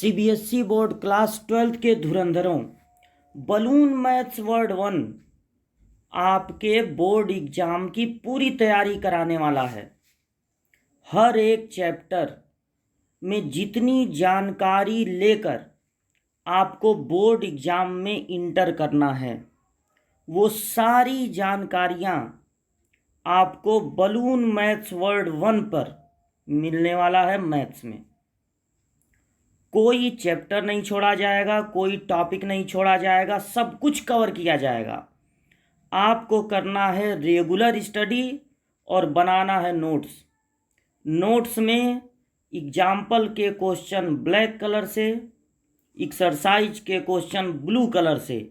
CBSE board class 12th के धुरंधरों, balloon maths word 1 आपके board exam की पूरी तैयारी कराने वाला है। हर एक चैप्टर में जितनी जानकारी लेकर आपको बोर्ड एग्जाम में इंटर करना है, वो सारी जानकारियाँ आपको बलून मैथ्स वर्ड 1 पर मिलने वाला है। मैथ्स में कोई चैप्टर नहीं छोड़ा जाएगा, कोई टॉपिक नहीं छोड़ा जाएगा, सब कुछ कवर किया जाएगा। आपको करना है रेगुलर स्टडी और बनाना है नोट्स। नोट्स में एग्जाम्पल के क्वेश्चन ब्लैक कलर से, एक्सरसाइज के क्वेश्चन ब्लू कलर से।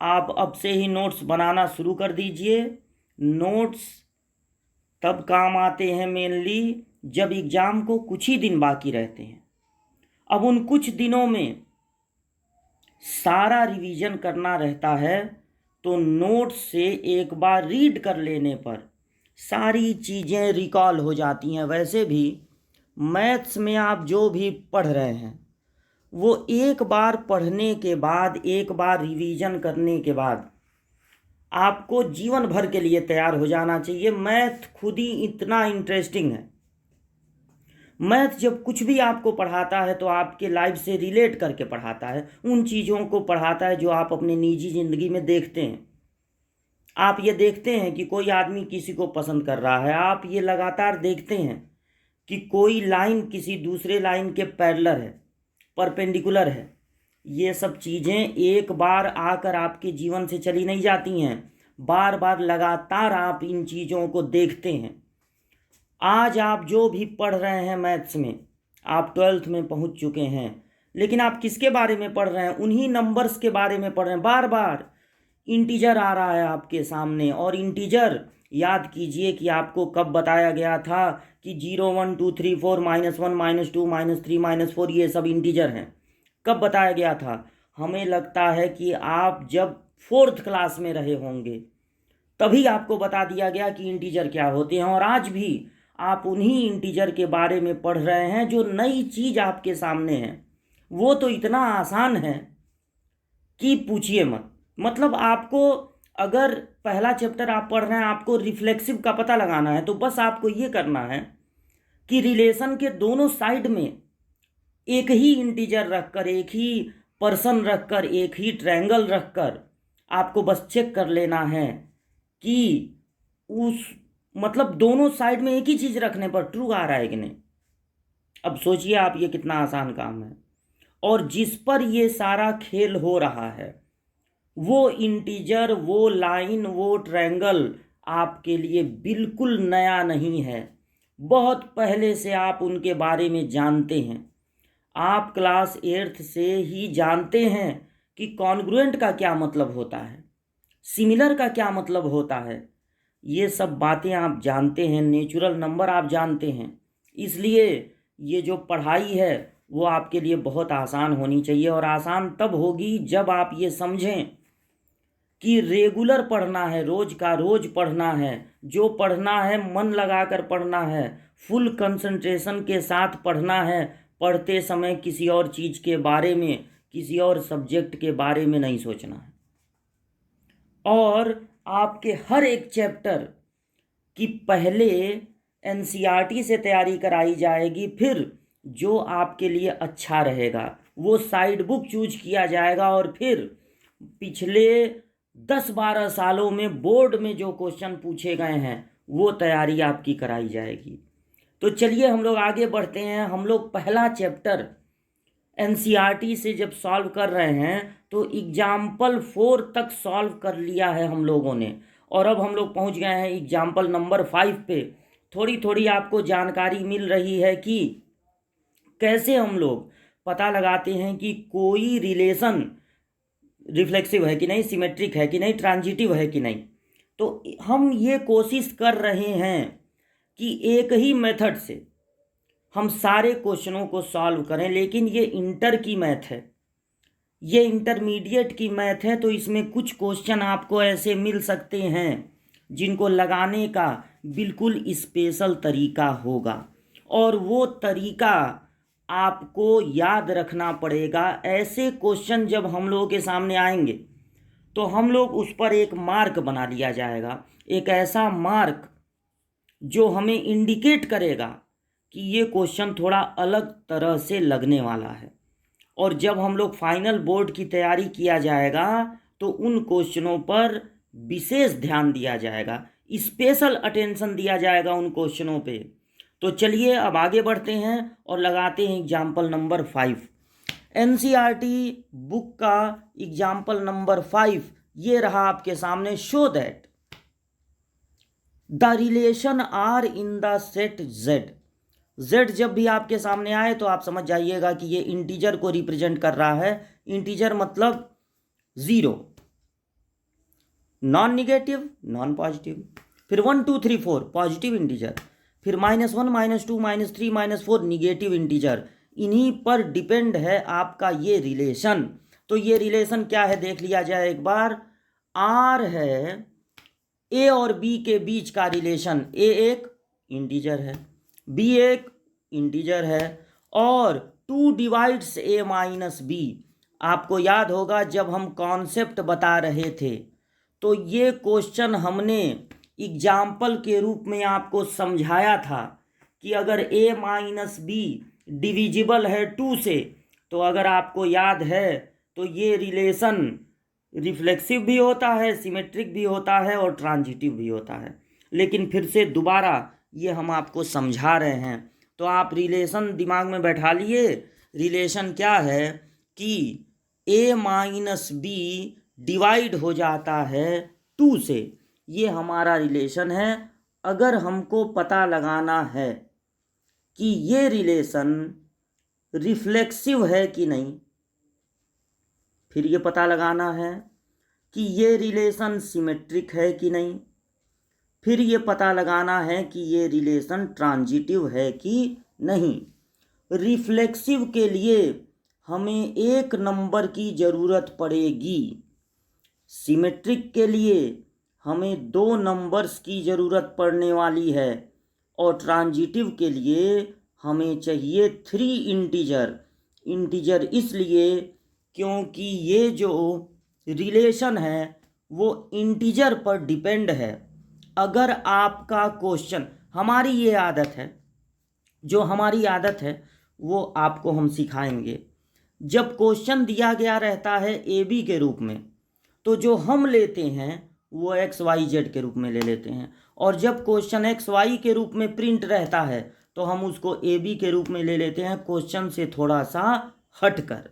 आप अब से ही नोट्स बनाना शुरू कर दीजिए। नोट्स तब काम आते हैं मेनली जब एग्ज़ाम को कुछ ही दिन बाकी रहते हैं। अब उन कुछ दिनों में सारा रिवीजन करना रहता है, तो नोट्स से एक बार रीड कर लेने पर सारी चीज़ें रिकॉल हो जाती हैं। वैसे भी मैथ्स में आप जो भी पढ़ रहे हैं वो एक बार पढ़ने के बाद, एक बार रिवीजन करने के बाद आपको जीवन भर के लिए तैयार हो जाना चाहिए। मैथ खुद ही इतना इंटरेस्टिंग है। मैथ जब कुछ भी आपको पढ़ाता है तो आपके लाइफ से रिलेट करके पढ़ाता है, उन चीज़ों को पढ़ाता है जो आप अपनी निजी ज़िंदगी में देखते हैं। आप ये देखते हैं कि कोई आदमी किसी को पसंद कर रहा है, आप ये लगातार देखते हैं कि कोई लाइन किसी दूसरे लाइन के पैरेलल है, परपेंडिकुलर है। ये सब चीज़ें एक बार आकर आपके जीवन से चली नहीं जाती हैं, बार बार लगातार आप इन चीज़ों को देखते हैं। आज आप जो भी पढ़ रहे हैं मैथ्स में, आप 12th में पहुंच चुके हैं, लेकिन आप किसके बारे में पढ़ रहे हैं? उन्हीं नंबर्स के बारे में पढ़ रहे हैं। बार बार इंटीजर आ रहा है आपके सामने, और इंटीजर याद कीजिए कि आपको कब बताया गया था कि 0 1 2 3 4 -1 -2 -3 -4 ये सब इंटीजर हैं। कब बताया गया था? हमें लगता है कि आप जब 4th क्लास में रहे होंगे तभी आपको बता दिया गया कि इंटीजर क्या होते हैं, और आज भी आप उन्हीं इंटीजर के बारे में पढ़ रहे हैं। जो नई चीज़ आपके सामने है वो तो इतना आसान है कि पूछिए मत। मतलब आपको अगर पहला चैप्टर आप पढ़ रहे हैं, आपको रिफ्लेक्सिव का पता लगाना है, तो बस आपको ये करना है कि रिलेशन के दोनों साइड में एक ही इंटीजर रखकर, एक ही पर्सन रखकर, एक ही ट्रायंगल रखकर आपको बस चेक कर लेना है कि उस मतलब दोनों साइड में एक ही चीज़ रखने पर ट्रू आ रहा है कि नहीं। अब सोचिए आप, ये कितना आसान काम है। और जिस पर ये सारा खेल हो रहा है वो इंटीजर, वो लाइन, वो ट्रायंगल आपके लिए बिल्कुल नया नहीं है। बहुत पहले से आप उनके बारे में जानते हैं। आप क्लास 8th से ही जानते हैं कि कॉन्ग्रुएंट का क्या मतलब होता है, सिमिलर का क्या मतलब होता है। ये सब बातें आप जानते हैं, नेचुरल नंबर आप जानते हैं। इसलिए ये जो पढ़ाई है वो आपके लिए बहुत आसान होनी चाहिए, और आसान तब होगी जब आप ये समझें कि रेगुलर पढ़ना है, रोज़ का रोज़ पढ़ना है। जो पढ़ना है मन लगाकर पढ़ना है, फुल कंसंट्रेशन के साथ पढ़ना है। पढ़ते समय किसी और चीज़ के बारे में, किसी और सब्जेक्ट के बारे में नहीं सोचना है। और आपके हर एक चैप्टर की पहले एनसीईआरटी से तैयारी कराई जाएगी, फिर जो आपके लिए अच्छा रहेगा वो साइड बुक चूज किया जाएगा, और फिर पिछले 10-12 सालों में बोर्ड में जो क्वेश्चन पूछे गए हैं वो तैयारी आपकी कराई जाएगी। तो चलिए हम लोग आगे बढ़ते हैं। हम लोग पहला चैप्टर एनसीईआरटी से जब सॉल्व कर रहे हैं तो एग्जाम्पल 4 तक सॉल्व कर लिया है हम लोगों ने, और अब हम लोग पहुंच गए हैं एग्जाम्पल नंबर 5 पे। थोड़ी थोड़ी आपको जानकारी मिल रही है कि कैसे हम लोग पता लगाते हैं कि कोई रिलेशन रिफ्लेक्सिव है कि नहीं, सिमेट्रिक है कि नहीं, ट्रांजिटिव है कि नहीं। तो हम ये कोशिश कर रहे हैं कि एक ही मेथड से हम सारे क्वेश्चनों को सॉल्व करें। लेकिन ये इंटर की मैथ है, ये इंटरमीडिएट की मैथ है, तो इसमें कुछ क्वेश्चन आपको ऐसे मिल सकते हैं जिनको लगाने का बिल्कुल स्पेशल तरीका होगा, और वो तरीका आपको याद रखना पड़ेगा। ऐसे क्वेश्चन जब हम लोगों के सामने आएंगे तो हम लोग उस पर एक मार्क बना लिया जाएगा, एक ऐसा मार्क जो हमें इंडिकेट करेगा कि ये क्वेश्चन थोड़ा अलग तरह से लगने वाला है। और जब हम लोग फाइनल बोर्ड की तैयारी किया जाएगा तो उन क्वेश्चनों पर विशेष ध्यान दिया जाएगा, स्पेशल अटेंशन दिया जाएगा उन क्वेश्चनों पे। तो चलिए अब आगे बढ़ते हैं और लगाते हैं एग्जाम्पल नंबर 5। एनसीईआरटी बुक का एग्जाम्पल नंबर 5 ये रहा आपके सामने। Show that the relation R in the set Z. Z जब भी आपके सामने आए तो आप समझ जाइएगा कि ये इंटीजर को रिप्रेजेंट कर रहा है। इंटीजर मतलब 0, नॉन निगेटिव, नॉन पॉजिटिव। फिर 1 2 3 4 पॉजिटिव इंटीजर, फिर -1 -2 -3 -4 निगेटिव इंटीजर। इन्हीं पर डिपेंड है आपका ये रिलेशन। तो ये रिलेशन क्या है देख लिया जाए एक बार। आर है ए और बी के बीच का रिलेशन। ए एक इंटीजर है, बी एक इंटीजर है, और 2 डिवाइड्स ए माइनस बी। आपको याद होगा जब हम कॉन्सेप्ट बता रहे थे तो ये क्वेश्चन हमने एग्जाम्पल के रूप में आपको समझाया था कि अगर ए माइनस बी डिविजिबल है 2 से, तो अगर आपको याद है तो ये रिलेशन रिफ्लेक्सिव भी होता है, सिमेट्रिक भी होता है और ट्रांजिटिव भी होता है। लेकिन फिर से दोबारा ये हम आपको समझा रहे हैं, तो आप रिलेशन दिमाग में बैठा लिए। रिलेशन क्या है कि a माइनस बी डिवाइड हो जाता है 2 से। ये हमारा रिलेशन है। अगर हमको पता लगाना है कि ये रिलेशन रिफ्लेक्सिव है कि नहीं, फिर ये पता लगाना है कि ये रिलेशन सिमेट्रिक है कि नहीं, फिर ये पता लगाना है कि ये रिलेशन ट्रांजिटिव है कि नहीं। रिफ्लेक्सिव के लिए हमें 1 नंबर की ज़रूरत पड़ेगी, सिमेट्रिक के लिए हमें 2 नंबर्स की ज़रूरत पड़ने वाली है, और ट्रांजिटिव के लिए हमें चाहिए 3 इंटीजर। इंटीजर इसलिए क्योंकि ये जो रिलेशन है वो इंटीजर पर डिपेंड है। अगर आपका क्वेश्चन, हमारी ये आदत है, जो हमारी आदत है वो आपको हम सिखाएंगे। जब क्वेश्चन दिया गया रहता है ए बी के रूप में, तो जो हम लेते हैं वो एक्स वाई जेड के रूप में ले लेते हैं, और जब क्वेश्चन एक्स वाई के रूप में प्रिंट रहता है तो हम उसको ए बी के रूप में ले लेते हैं, क्वेश्चन से थोड़ा सा हटकर।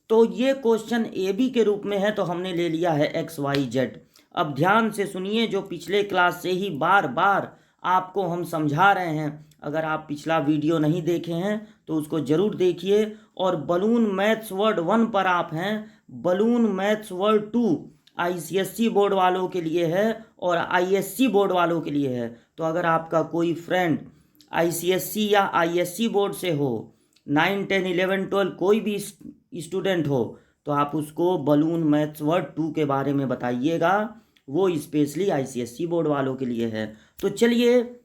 तो ये क्वेश्चन ए बी के रूप में है तो हमने ले लिया है एक्स वाई जेड। अब ध्यान से सुनिए, जो पिछले क्लास से ही बार बार आपको हम समझा रहे हैं। अगर आप पिछला वीडियो नहीं देखे हैं तो उसको ज़रूर देखिए। और बलून मैथ्स वर्ड 1 पर आप हैं, balloon maths word 2 ICSE board वालों के लिए है और ISC बोर्ड वालों के लिए है। तो अगर आपका कोई फ्रेंड ICSE या ISC बोर्ड से हो, 9 10 11 12 कोई भी स्टूडेंट हो, तो आप उसको बलून मैथ्स वर्ड 2 के बारे में बताइएगा। वो स्पेशली ICSE बोर्ड वालों के लिए है। तो चलिए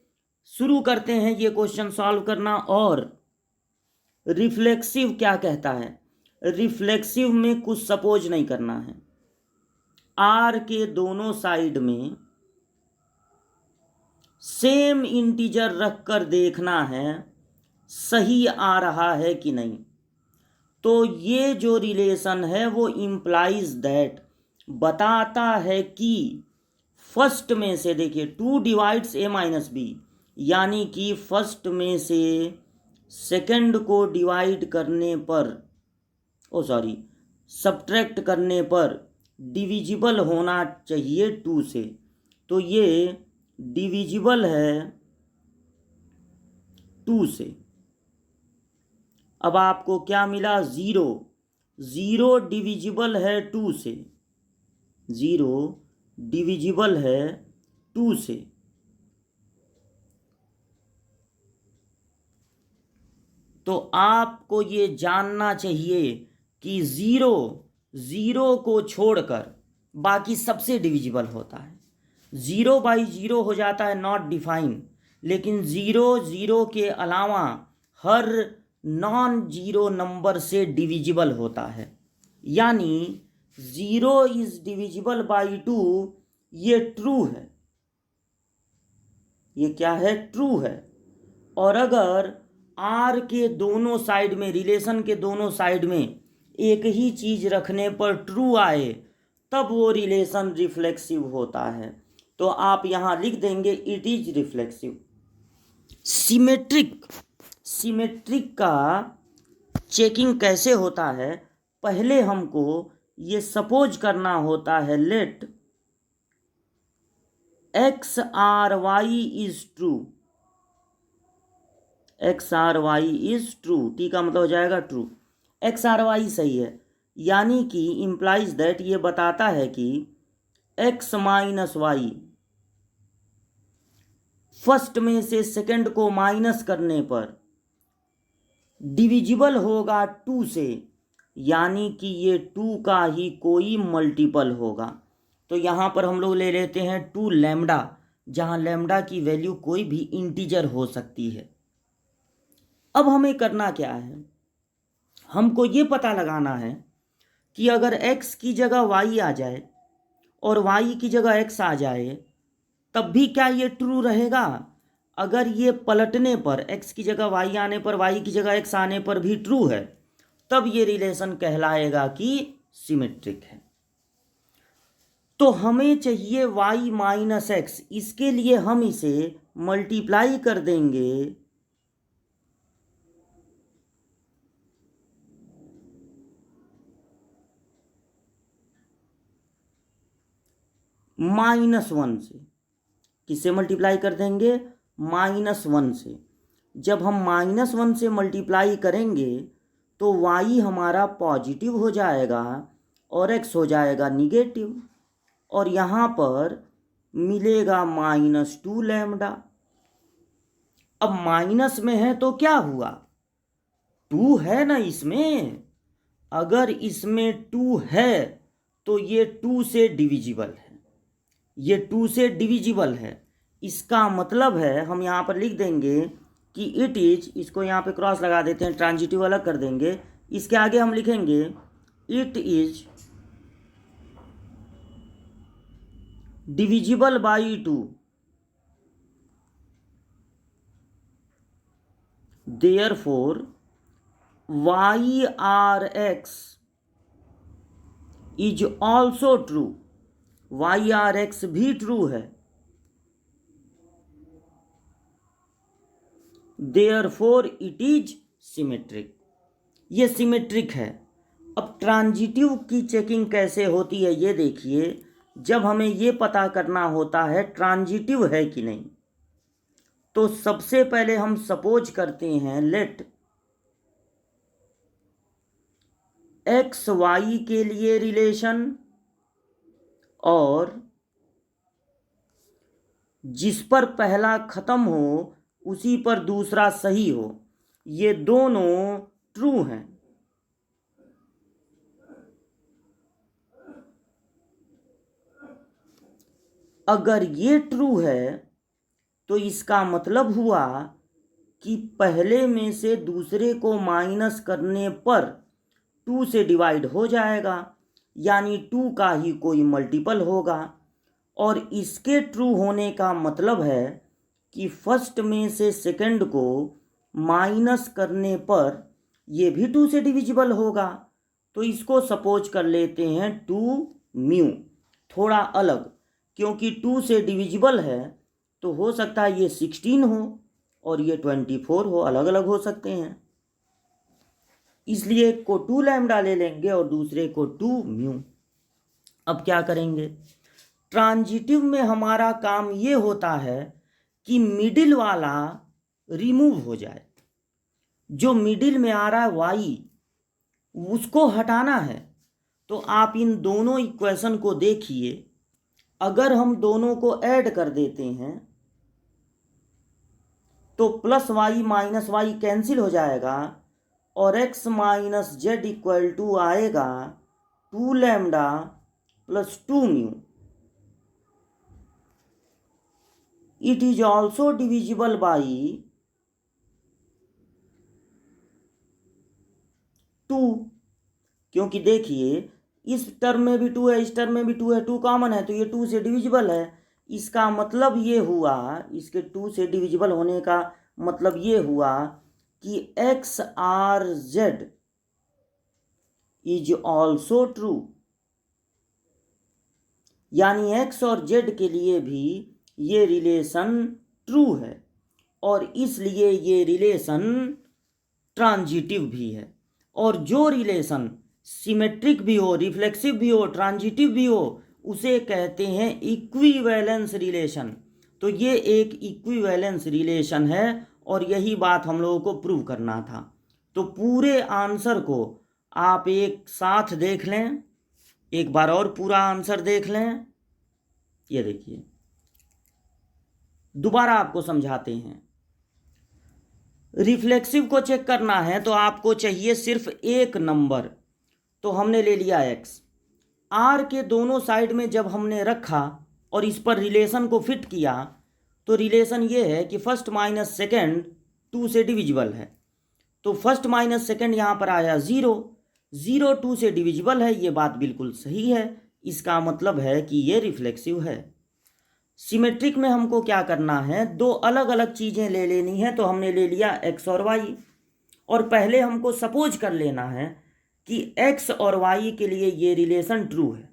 शुरू करते हैं ये क्वेश्चन सॉल्व करना। और रिफ्लेक्सिव क्या कहता है? रिफ्लेक्सिव में कुछ सपोज नहीं करना है। आर के दोनों साइड में सेम इंटीजर रख कर देखना है सही आ रहा है कि नहीं। तो ये जो रिलेशन है वो इम्प्लाइज दैट, बताता है कि फर्स्ट में से, देखिए 2 डिवाइड्स ए माइनस बी, यानी कि फर्स्ट में से सेकंड को डिवाइड करने पर, सब्ट्रैक्ट करने पर डिविजिबल होना चाहिए 2 से। तो ये डिविजिबल है 2 से। अब आपको क्या मिला? 0। 0 डिविजिबल है 2 से, 0 डिविजिबल है 2 से। तो आपको ये जानना चाहिए कि 0 को छोड़कर बाकी सबसे डिविजिबल होता है। 0/0 हो जाता है नॉट डिफाइन, लेकिन 0 के अलावा हर नॉन जीरो नंबर से डिविजिबल होता है, यानी 0 इज डिविजिबल बाई 2, ये ट्रू है, ये क्या है, ट्रू है। और अगर आर के दोनों साइड में, रिलेशन के दोनों साइड में एक ही चीज रखने पर ट्रू आए, तब वो रिलेशन रिफ्लेक्सिव होता है। तो आप यहां लिख देंगे it is reflexive. Symmetric, symmetric का चेकिंग कैसे होता है, पहले हमको ये सपोज करना होता है, let x R y is true, x R y is true, T का मतलब हो जाएगा ट्रू, एक्स आर वाई सही है, यानी कि इम्प्लाइज दैट, ये बताता है कि एक्स माइनस वाई, फर्स्ट में से सेकंड को माइनस करने पर डिविजिबल होगा 2 से, यानी कि ये 2 का ही कोई मल्टीपल होगा। तो यहाँ पर हम लोग ले लेते हैं 2 लैम्डा, जहाँ लैम्डा की वैल्यू कोई भी इंटीजर हो सकती है। अब हमें करना क्या है, हमको ये पता लगाना है कि अगर x की जगह y आ जाए और y की जगह x आ जाए, तब भी क्या ये ट्रू रहेगा? अगर ये पलटने पर, x की जगह y आने पर, y की जगह x आने पर भी ट्रू है, तब ये रिलेशन कहलाएगा कि सिमेट्रिक है। तो हमें चाहिए y माइनस एक्स, इसके लिए हम इसे मल्टीप्लाई कर देंगे -1 से। किससे मल्टीप्लाई कर देंगे? -1 से। जब हम -1 से मल्टीप्लाई करेंगे तो y हमारा पॉजिटिव हो जाएगा और x हो जाएगा निगेटिव, और यहाँ पर मिलेगा -2 लैम्डा। अब माइनस में है तो क्या हुआ, 2 है ना इसमें, अगर इसमें 2 है तो ये 2 से डिविजिबल है, ये 2 से डिविजिबल है। इसका मतलब है, हम यहाँ पर लिख देंगे कि इट इज, इसको यहाँ पे क्रॉस लगा देते हैं, ट्रांजिटिव अलग कर देंगे, इसके आगे हम लिखेंगे it is divisible by 2, therefore y R x is also true, y R x भी ट्रू है, देयरफॉर इट इज सिमेट्रिक, ये सिमेट्रिक है। अब ट्रांजिटिव की चेकिंग कैसे होती है ये देखिए, जब हमें ये पता करना होता है ट्रांजिटिव है कि नहीं, तो सबसे पहले हम सपोज करते हैं लेट एक्स वाई के लिए रिलेशन और जिस पर पहला खत्म हो उसी पर दूसरा सही हो, ये दोनों ट्रू हैं। अगर ये ट्रू है तो इसका मतलब हुआ कि पहले में से दूसरे को माइनस करने पर 2 से डिवाइड हो जाएगा, यानी 2 का ही कोई मल्टीपल होगा। और इसके ट्रू होने का मतलब है कि फर्स्ट में से सेकंड को माइनस करने पर ये भी 2 से डिविजिबल होगा। तो इसको सपोज कर लेते हैं 2 म्यू, थोड़ा अलग, क्योंकि 2 से डिविजिबल है तो हो सकता है ये 16 हो और ये 24 हो, अलग अलग हो सकते हैं, इसलिए एक को 2 लैम्डा ले लेंगे और दूसरे को 2 म्यू। अब क्या करेंगे, ट्रांजिटिव में हमारा काम ये होता है कि मिडिल वाला रिमूव हो जाए, जो मिडिल में आ रहा है y उसको हटाना है। तो आप इन दोनों इक्वेशन को देखिए, अगर हम दोनों को ऐड कर देते हैं तो plus y minus y cancel हो जाएगा और x minus z equal to आएगा 2 lambda plus 2 mu. It is also divisible by 2, क्योंकि देखिए इस टर्म में भी 2 है, इस टर्म में भी 2 है, 2 कॉमन है तो ये 2 से डिविजिबल है। इसका मतलब ये हुआ, इसके 2 से डिविजिबल होने का मतलब ये हुआ कि x are z is also true, यानी एक्स और जेड के लिए भी ये रिलेशन ट्रू है और इसलिए ये रिलेशन ट्रांजिटिव भी है। और जो रिलेशन सिमेट्रिक भी हो, रिफ्लेक्सिव भी हो, ट्रांजिटिव भी हो, उसे कहते हैं इक्विवेलेंस रिलेशन। तो ये एक इक्विवेलेंस रिलेशन है और यही बात हम लोगों को प्रूव करना था। तो पूरे आंसर को आप एक साथ देख लें, एक बार और पूरा आंसर देख लें। ये देखिए, दोबारा आपको समझाते हैं। रिफ्लेक्सिव को चेक करना है तो आपको चाहिए सिर्फ एक नंबर, तो हमने ले लिया एक्स। आर के दोनों साइड में जब हमने रखा और इस पर रिलेशन को फिट किया तो रिलेशन ये है कि फर्स्ट माइनस सेकेंड 2 से डिविजिबल है। तो फर्स्ट माइनस सेकेंड यहाँ पर आया 0, 0 2 से डिविजिबल है, ये बात बिल्कुल सही है। इसका मतलब है कि ये रिफ्लेक्सिव है। सिमेट्रिक में हमको क्या करना है, दो अलग अलग चीज़ें ले लेनी है। तो हमने ले लिया एक्स और वाई, और पहले हमको सपोज कर लेना है कि एक्स और वाई के लिए ये रिलेशन ट्रू है।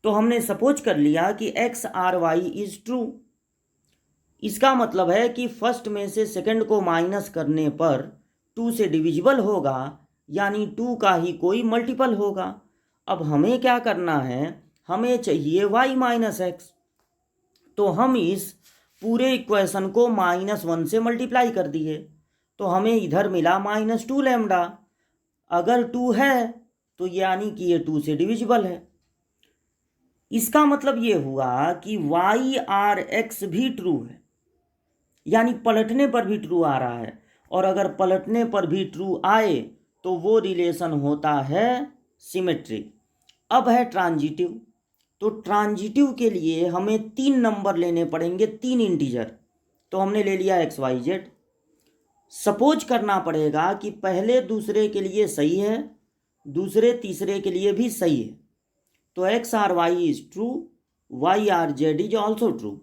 तो हमने सपोज कर लिया कि x R y is true. इसका मतलब है कि फर्स्ट में से सेकंड को माइनस करने पर 2 से डिविजिबल होगा, यानी 2 का ही कोई मल्टीपल होगा। अब हमें क्या करना है, हमें चाहिए y माइनस एक्स। तो हम इस पूरे इक्वेशन को -1 से मल्टीप्लाई कर दिए, तो हमें इधर मिला -2 लैम्डा। अगर 2 है तो यानी कि ये 2 से डिविजिबल है। इसका मतलब ये हुआ कि वाई आर एक्स भी ट्रू है, यानी पलटने पर भी ट्रू आ रहा है। और अगर पलटने पर भी ट्रू आए तो वो रिलेशन होता है सिमेट्रिक। अब है ट्रांजिटिव। तो ट्रांजिटिव के लिए हमें 3 नंबर लेने पड़ेंगे, 3 इंटीजर। तो हमने ले लिया एक्स वाई जेड। सपोज करना पड़ेगा कि पहले दूसरे के लिए सही है, दूसरे तीसरे के लिए भी सही है। तो x R y is true, y R z is also true.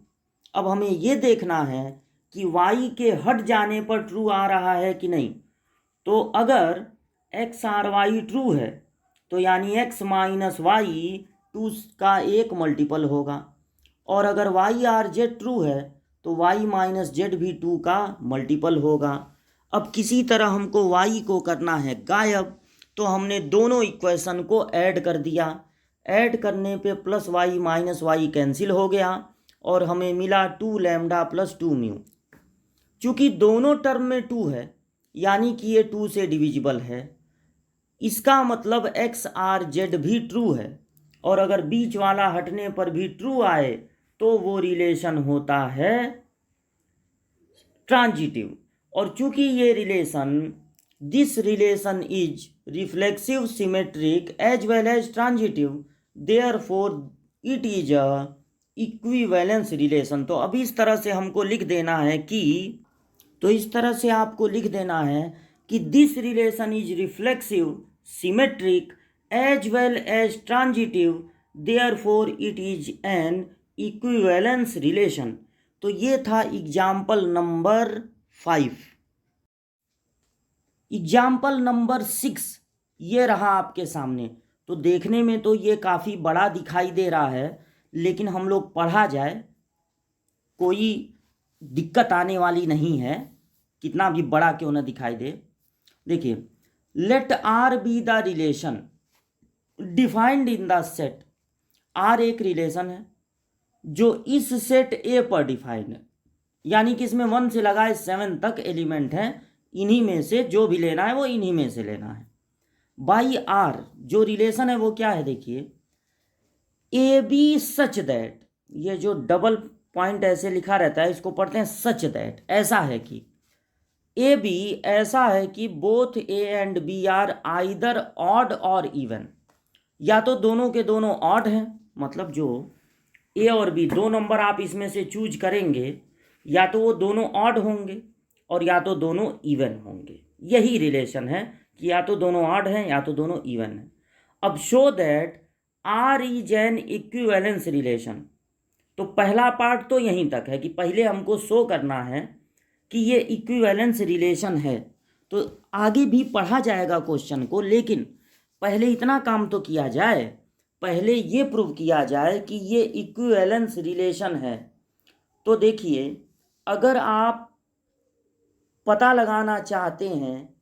अब हमें ये देखना है कि वाई के हट जाने पर ट्रू आ रहा है कि नहीं। तो अगर एक्स आर वाई ट्रू है तो यानी एक्स माइनस वाई 2 का एक मल्टीपल होगा, और अगर वाई आर जेड ट्रू है तो वाई माइनस जेड भी 2 का मल्टीपल होगा। अब किसी तरह हमको वाई को करना है गायब, तो हमने दोनों इक्वेशन को ऐड कर दिया। ऐड करने पे plus y minus y cancel हो गया और हमें मिला 2 लैम्डा प्लस 2 म्यू। चूँकि दोनों टर्म में 2 है यानी कि ये 2 से डिविजिबल है। इसका मतलब एक्स आर जेड भी ट्रू है, और अगर बीच वाला हटने पर भी ट्रू आए तो वो रिलेशन होता है ट्रांजिटिव। और चूंकि ये relation, this relation is reflexive symmetric as well as transitive, therefore it is a equivalence relation. तो अब इस तरह से हमको लिख देना है कि, तो इस तरह से आपको लिख देना है कि this relation is reflexive symmetric as well as transitive, therefore it is an equivalence relation. तो ये था एग्जाम्पल नंबर 5। एग्जाम्पल नंबर 6 ये रहा आपके सामने। तो देखने में तो ये काफ़ी बड़ा दिखाई दे रहा है, लेकिन हम लोग पढ़ा जाए कोई दिक्कत आने वाली नहीं है, कितना भी बड़ा क्यों ना दिखाई दे। देखिए, let R be the relation defined in the set. R एक रिलेशन है जो इस सेट ए पर डिफाइंड है, यानी कि इसमें 1 से लगाए 7 तक एलिमेंट हैं। इन्हीं में से जो भी लेना है वो इन्हीं में से लेना है। बाई आर जो रिलेशन है वो क्या है, देखिए, ए बी सच दैट, ये जो डबल पॉइंट ऐसे लिखा रहता है इसको पढ़ते हैं सच दैट, ऐसा है कि ए बी ऐसा है कि both a and b are either odd और इवन, या तो दोनों के दोनों ऑड हैं, मतलब जो ए और बी 2 नंबर आप इसमें से चूज करेंगे, या तो वो दोनों ऑड होंगे और या तो दोनों इवन होंगे। यही रिलेशन है कि या तो दोनों ऑड हैं या तो दोनों इवन हैं। अब show that R is an equivalence relation. तो पहला पार्ट तो यहीं तक है कि पहले हमको शो करना है कि ये इक्विवेलेंस रिलेशन है। तो आगे भी पढ़ा जाएगा क्वेश्चन को, लेकिन पहले इतना काम तो किया जाए, पहले ये प्रूव किया जाए कि ये इक्विवेलेंस रिलेशन है। तो देखिए, अगर आप पता लगाना चाहते हैं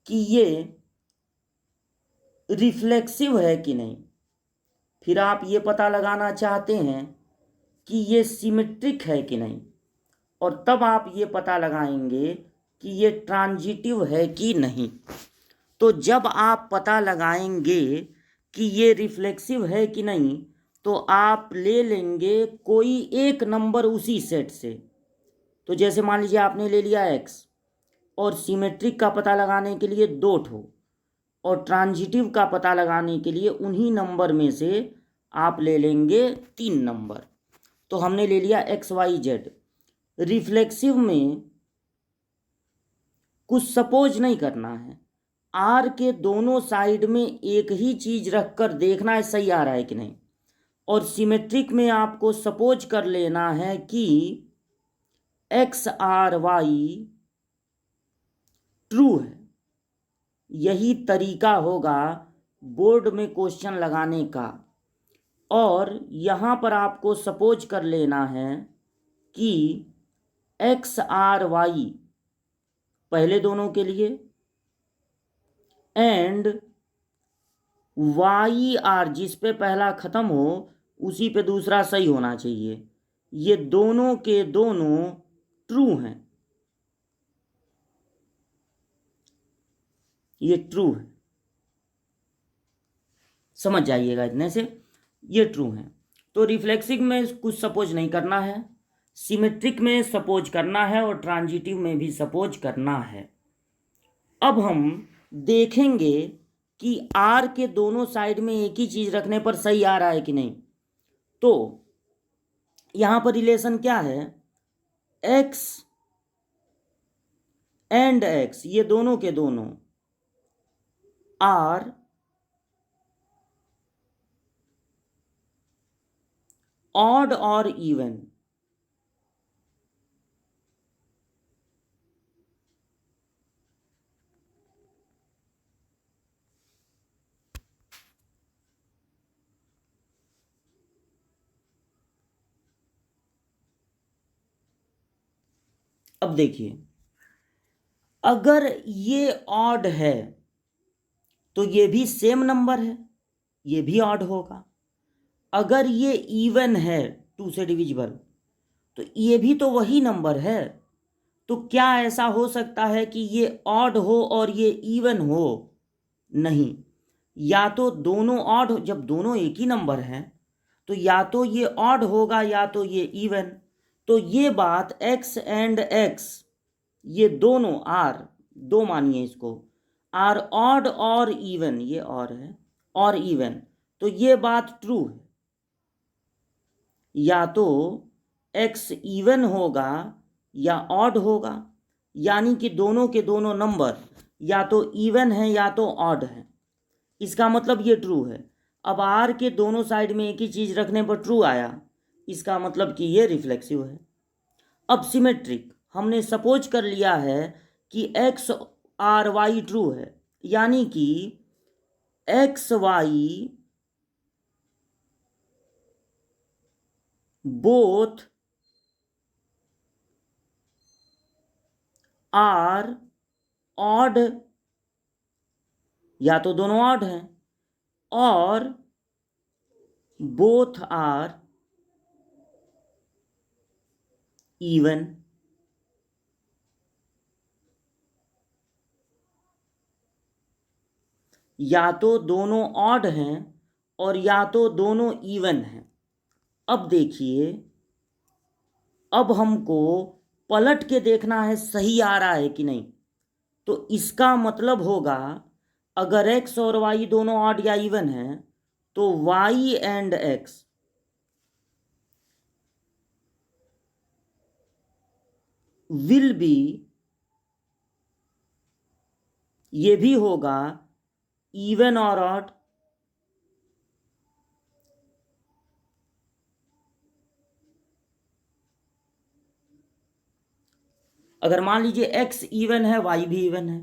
कि ये रिफ्लेक्सिव है कि नहीं, फिर आप ये पता लगाना चाहते हैं कि ये सिमेट्रिक है कि नहीं, और तब आप ये पता लगाएंगे कि ये ट्रांजिटिव है कि नहीं। तो जब आप पता लगाएंगे कि ये रिफ्लेक्सिव है कि नहीं, तो आप ले लेंगे कोई एक नंबर उसी सेट से। तो जैसे मान लीजिए आपने ले लिया x, और सिमेट्रिक का पता लगाने के लिए 2 ठो, और ट्रांजिटिव का पता लगाने के लिए उन्हीं नंबर में से आप ले लेंगे 3 नंबर। तो हमने ले लिया x y z। रिफ्लेक्सिव में कुछ सपोज नहीं करना है, आर के दोनों साइड में एक ही चीज रखकर देखना है सही आ रहा है कि नहीं। और सिमेट्रिक में आपको सपोज कर लेना है कि एक्स आर वाई ट्रू है। यही तरीका होगा बोर्ड में क्वेश्चन लगाने का। और यहाँ पर आपको सपोज कर लेना है कि एक्स आर वाई पहले दोनों के लिए एंड वाई आर, जिस पे पहला खत्म हो उसी पे दूसरा सही होना चाहिए, ये दोनों के दोनों ट्रू हैं। ये ट्रू है, समझ जाइएगा इतने से, ये ट्रू है। तो रिफ्लेक्सिव में कुछ सपोज नहीं करना है, सिमेट्रिक में सपोज करना है, और ट्रांजिटिव में भी सपोज करना है। अब हम देखेंगे कि आर के दोनों साइड में एक ही चीज रखने पर सही आ रहा है कि नहीं। तो यहां पर रिलेशन क्या है, एक्स एंड एक्स, ये दोनों के दोनों आर ऑड और इवन। अब देखिए, अगर ये ऑड है तो ये भी सेम नंबर है, ये भी ऑड होगा। अगर ये इवन है 2 से डिविजिबल, तो ये भी तो वही नंबर है। तो क्या ऐसा हो सकता है कि ये ऑड हो और ये इवन हो? नहीं, या तो दोनों ऑड, जब दोनों एक ही नंबर हैं तो या तो ये ऑड होगा या तो ये इवन। तो ये बात x एंड x, ये दोनों आर, दो मानिए इसको, आर ऑड और इवन, ये और है और इवन, तो ये बात ट्रू है। या तो x इवन होगा या ऑड होगा, यानी कि दोनों के दोनों नंबर या तो इवन है या तो ऑड है। इसका मतलब ये ट्रू है। अब आर के दोनों साइड में एक ही चीज रखने पर ट्रू आया, इसका मतलब कि ये रिफ्लेक्सिव है। अब सिमेट्रिक, हमने सपोज कर लिया है कि एक्स आर वाई ट्रू है, यानी कि x y both are odd, या तो दोनों ऑड हैं, और बोथ आर इवन। या तो दोनों ऑड हैं और या तो दोनों इवन हैं। अब देखिए, अब हमको पलट के देखना है सही आ रहा है कि नहीं। तो इसका मतलब होगा, अगर x और y दोनों ऑड या इवन है तो y and x will be ये भी होगा इवन और ऑड। अगर मान लीजिए x इवन है y भी इवन है,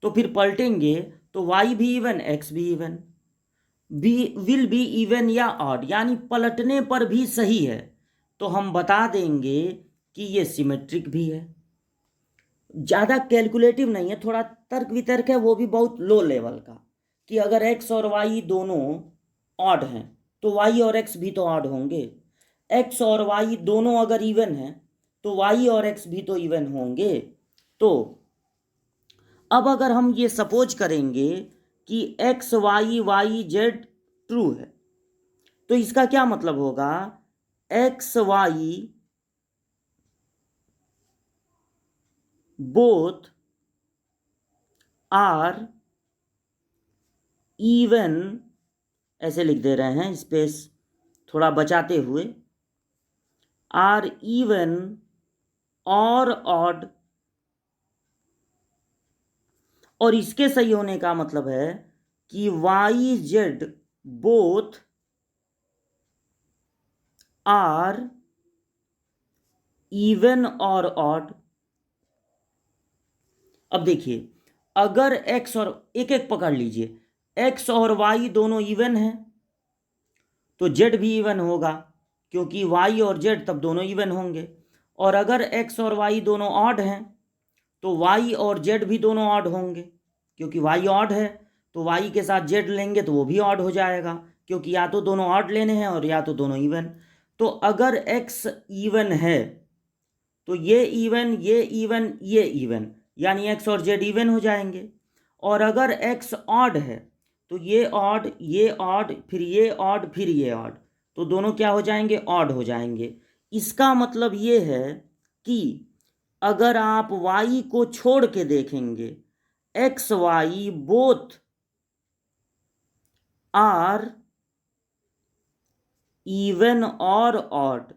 तो फिर पलटेंगे तो y भी इवन x भी even, b will be even या ऑड, यानी पलटने पर भी सही है तो हम बता देंगे कि ये सिमेट्रिक भी है। ज़्यादा कैलकुलेटिव नहीं है, थोड़ा तर्क वितर्क है, वो भी बहुत लो लेवल का, कि अगर x और y दोनों ऑड हैं तो y और x भी तो ऑड होंगे, x और y दोनों अगर इवन हैं तो y और x भी तो इवन होंगे। तो अब अगर हम ये सपोज करेंगे कि x y z ट्रू है, तो इसका क्या मतलब होगा, x y both are even, ऐसे लिख दे रहे हैं स्पेस थोड़ा बचाते हुए, आर इवन और ऑड। और इसके सही होने का मतलब है कि y z both are even और ऑड। अब देखिए, अगर x और एक एक पकड़ लीजिए, x और y दोनों इवन हैं तो z भी इवन होगा, क्योंकि y और z तब दोनों इवन होंगे। और अगर x और y दोनों ऑड हैं तो y और z भी दोनों ऑड होंगे, क्योंकि y ऑड है तो y के साथ z लेंगे तो वो भी ऑड हो जाएगा, क्योंकि या तो दोनों ऑड लेने हैं और या तो दोनों इवन। तो अगर x इवन है तो ये इवन, ये इवन, ये इवन, यानी x और z इवन हो जाएंगे। और अगर x ऑड है तो ये ऑड, ये ऑड, फिर ये ऑड, फिर ये ऑड, तो दोनों क्या हो जाएंगे, ऑड हो जाएंगे। इसका मतलब ये है कि अगर आप y को छोड़ के देखेंगे, x y both are even और ऑड,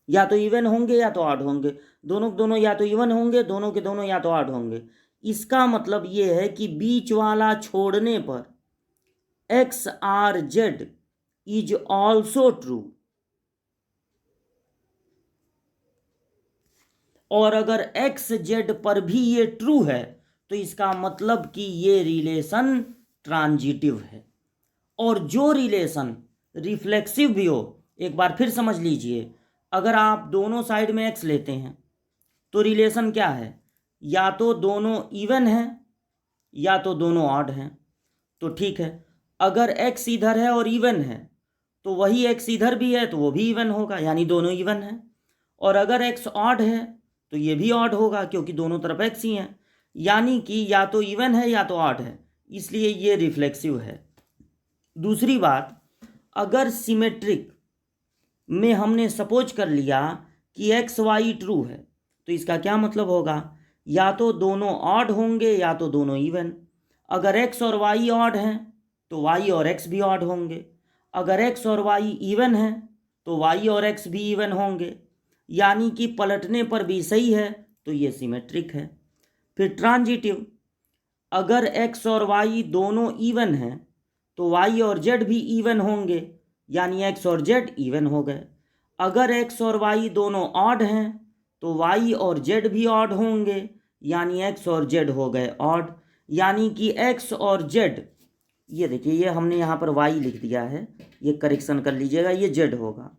या तो इवन होंगे या तो ऑड होंगे, दोनों के दोनों या तो इवन होंगे, दोनों के दोनों या तो ऑड होंगे। इसका मतलब ये है कि बीच वाला छोड़ने पर x are z is also true. और अगर एक्स जेड पर भी ये ट्रू है तो इसका मतलब कि ये रिलेशन ट्रांजिटिव है। और जो रिलेशन रिफ्लेक्सिव भी हो, एक बार फिर समझ लीजिए, अगर आप दोनों साइड में एक्स लेते हैं तो रिलेशन क्या है, या तो दोनों इवन हैं या तो दोनों ऑड हैं, तो ठीक है। अगर एक्स इधर है और इवन है तो वही एक्स इधर भी है तो वो भी इवन होगा, यानी दोनों इवन हैं। और अगर एक्स ऑड है तो ये भी ऑड होगा, क्योंकि दोनों तरफ एक्स ही हैं, यानी कि या तो इवन है या तो ऑड है, इसलिए ये रिफ्लेक्सिव है। दूसरी बात, अगर सिमेट्रिक में हमने सपोज कर लिया कि एक्स वाई ट्रू है तो इसका क्या मतलब होगा, या तो दोनों ऑड होंगे या तो दोनों इवन। अगर एक्स और वाई ऑड हैं तो वाई और एक्स भी ऑड होंगे, अगर एक्स और वाई इवन हैं तो वाई और एक्स भी इवन होंगे, यानी कि पलटने पर भी सही है तो ये सिमेट्रिक है। फिर ट्रांजिटिव, अगर एक्स और वाई दोनों इवन हैं तो वाई और जेड भी इवन होंगे, यानी एक्स और जेड इवन हो गए। अगर एक्स और वाई दोनों ऑड हैं तो वाई और जेड भी ऑड होंगे, यानी एक्स और जेड हो गए ऑड, यानी कि एक्स और जेड, ये देखिए ये हमने यहाँ पर वाई लिख दिया है, ये करेक्शन कर लीजिएगा, ये जेड होगा,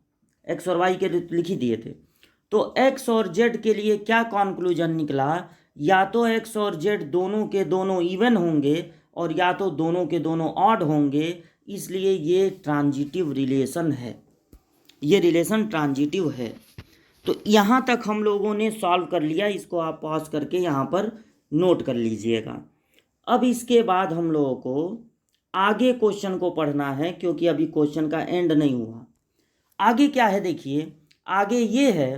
एक्स और वाई के लिख ही दिए थे। तो एक्स और जेड के लिए क्या कॉन्क्लूजन निकला, या तो एक्स और जेड दोनों के दोनों इवन होंगे और या तो दोनों के दोनों ऑड होंगे, इसलिए ये ट्रांजिटिव रिलेशन है, ये रिलेशन ट्रांजिटिव है। तो यहाँ तक हम लोगों ने सॉल्व कर लिया, इसको आप पॉज करके यहाँ पर नोट कर लीजिएगा। अब इसके बाद हम लोगों को आगे क्वेश्चन को पढ़ना है, क्योंकि अभी क्वेश्चन का एंड नहीं हुआ। आगे क्या है देखिए, आगे ये है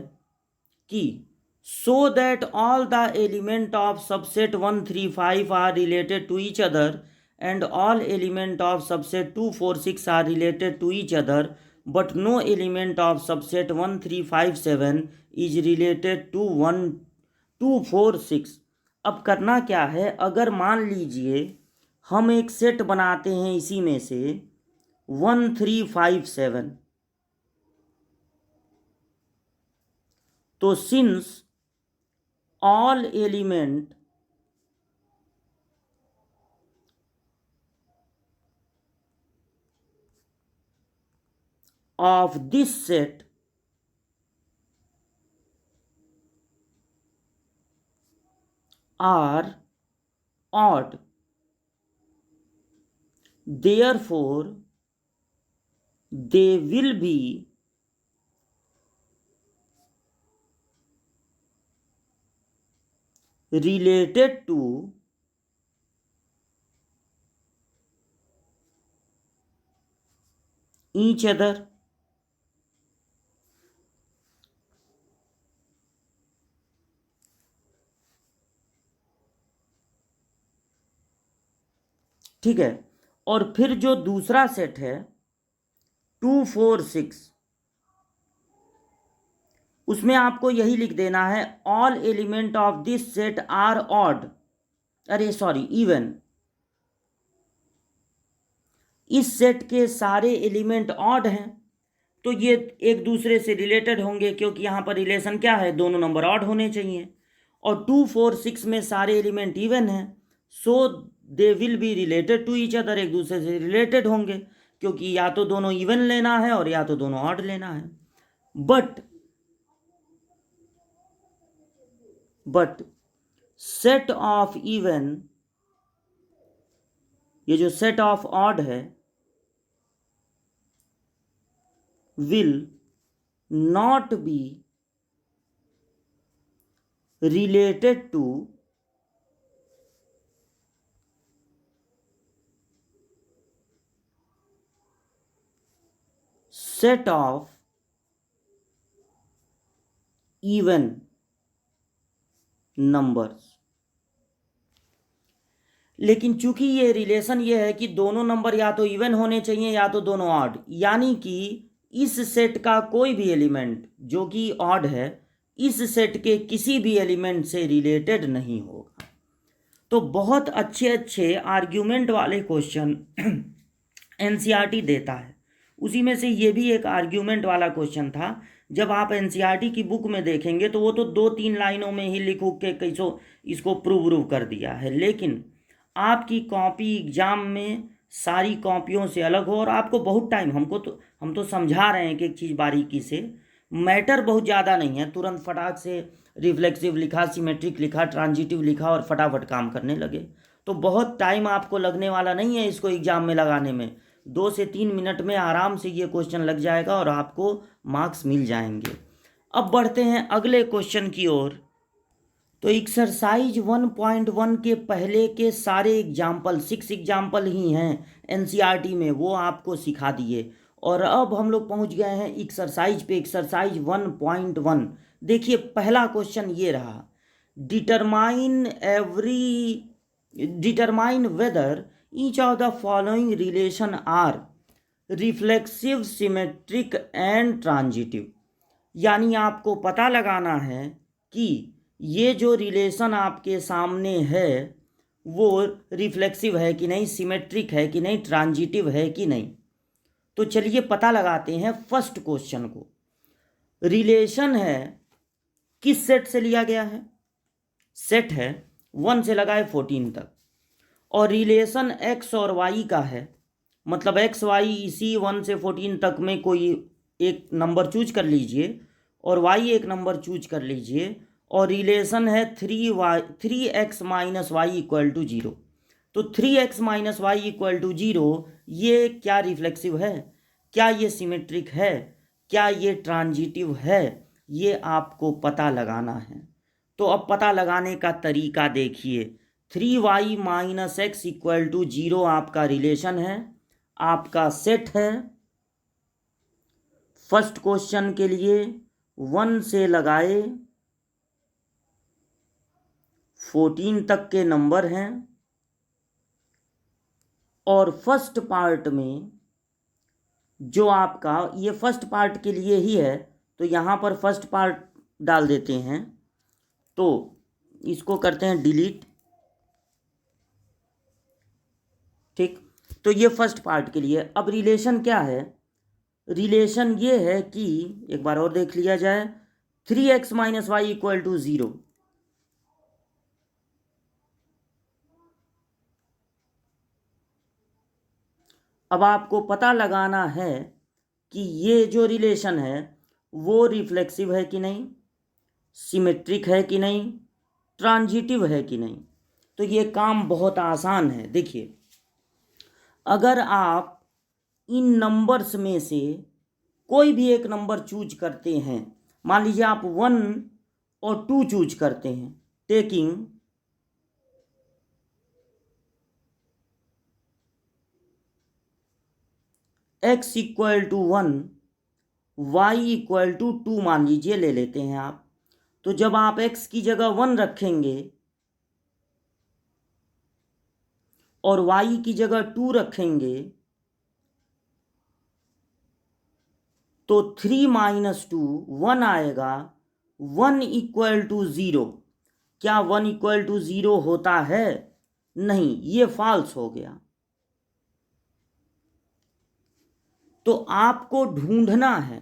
कि so that all the element of subset 1 3 5 are related to each other and all element of subset 2 4 6 are related to each other, but no element of subset 1 3 5 7 is related to 1 2 4 6। अब करना क्या है, अगर मान लीजिए हम एक सेट बनाते हैं इसी में से 1357, तो since all element of this set are odd, therefore they will be related to each other. ठीक है, और फिर जो दूसरा सेट है 246, उसमें आपको यही लिख देना है all element of this set are odd, अरे सॉरी इवन, इस सेट के सारे एलिमेंट ऑड हैं, तो ये एक दूसरे से रिलेटेड होंगे क्योंकि यहाँ पर रिलेशन क्या है, दोनों नंबर ऑड होने चाहिए। और 246 में सारे एलिमेंट इवन हैं, so they will be related to each other, एक दूसरे से रिलेटेड होंगे क्योंकि या तो दोनों इवन लेना है और या तो दोनों ऑड लेना है। बट सेट ऑफ इवन, ये जो सेट ऑफ ऑड है, will not be related to set of even numbers। लेकिन चूंकि ये रिलेशन ये है कि दोनों नंबर या तो इवन होने चाहिए या तो दोनों ऑड, यानी कि इस सेट का कोई भी एलिमेंट जो कि ऑड है इस सेट के किसी भी एलिमेंट से रिलेटेड नहीं होगा। तो बहुत अच्छे अच्छे आर्ग्यूमेंट वाले क्वेश्चन एनसीईआरटी देता है, उसी में से ये भी एक आर्ग्यूमेंट वाला क्वेश्चन था। जब आप एनसीईआरटी की बुक में देखेंगे तो वो तो 2-3 लाइनों में ही लिख के कैसो इसको प्रूव कर दिया है, लेकिन आपकी कॉपी एग्जाम में सारी कॉपियों से अलग हो और आपको बहुत टाइम, हम तो समझा रहे हैं कि एक चीज़ बारीकी से, मैटर बहुत ज़्यादा नहीं है, तुरंत फटाक से रिफ्लेक्सिव लिखा, सिमेट्रिक लिखा, ट्रांजिटिव लिखा और फटाफट काम करने लगे, तो बहुत टाइम आपको लगने वाला नहीं है इसको एग्जाम में लगाने में। 2 से 3 मिनट में आराम से ये क्वेश्चन लग जाएगा और आपको मार्क्स मिल जाएंगे। अब बढ़ते हैं अगले क्वेश्चन की ओर। तो एक्सरसाइज 1.1 के पहले के सारे एग्जाम्पल, 6 एग्जाम्पल ही हैं एनसीईआरटी में, वो आपको सिखा दिए और अब हम लोग पहुंच गए हैं एक्सरसाइज पे, एक्सरसाइज 1.1। देखिए पहला क्वेश्चन ये रहा, determine whether each of the following relation are reflexive, symmetric and transitive. यानी आपको पता लगाना है कि ये जो रिलेशन आपके सामने है वो रिफ्लेक्सिव है कि नहीं, सिमेट्रिक है कि नहीं, ट्रांजिटिव है कि नहीं। तो चलिए पता लगाते हैं फर्स्ट क्वेश्चन को। रिलेशन है किस सेट से लिया गया है, सेट है 1 से लगाए 14 तक, और रिलेशन x और y का है, मतलब x y इसी 1 से 14 तक में कोई एक नंबर चूज कर लीजिए और y एक नंबर चूज कर लीजिए, और रिलेशन है 3x minus Y equal to 0। तो 3x minus Y equal to 0, ये क्या रिफ्लेक्सिव है, क्या ये सिमेट्रिक है, क्या ये ट्रांजिटिव है, ये आपको पता लगाना है। तो अब पता लगाने का तरीका देखिए, 3y minus x equal to 0 आपका रिलेशन है, आपका सेट है। फर्स्ट क्वेश्चन के लिए 1 से लगाए 14 तक के नंबर हैं, और फर्स्ट पार्ट में जो आपका, ये फर्स्ट पार्ट के लिए ही है तो यहाँ पर फर्स्ट पार्ट डाल देते हैं। तो इसको करते हैं डिलीट। ठीक, तो ये फर्स्ट पार्ट के लिए। अब रिलेशन क्या है? रिलेशन ये है कि एक बार और देख लिया जाए, 3x minus Y equal to 0। अब आपको पता लगाना है कि ये जो रिलेशन है वो रिफ्लेक्सिव है कि नहीं, सिमेट्रिक है कि नहीं, ट्रांजिटिव है कि नहीं। तो ये काम बहुत आसान है। देखिए, अगर आप इन नंबर्स में से कोई भी एक नंबर चूज करते हैं, मान लीजिए आप 1 और 2 चूज करते हैं, taking x equal to 1, y equal to 2 मान लीजिए ले लेते हैं आप। तो जब आप x की जगह 1 रखेंगे और y की जगह 2 रखेंगे तो 3 माइनस 2 1 आएगा, 1 इक्वल टू 0। क्या 1 इक्वल टू 0 होता है? नहीं, ये फॉल्स हो गया। तो आपको ढूंढना है,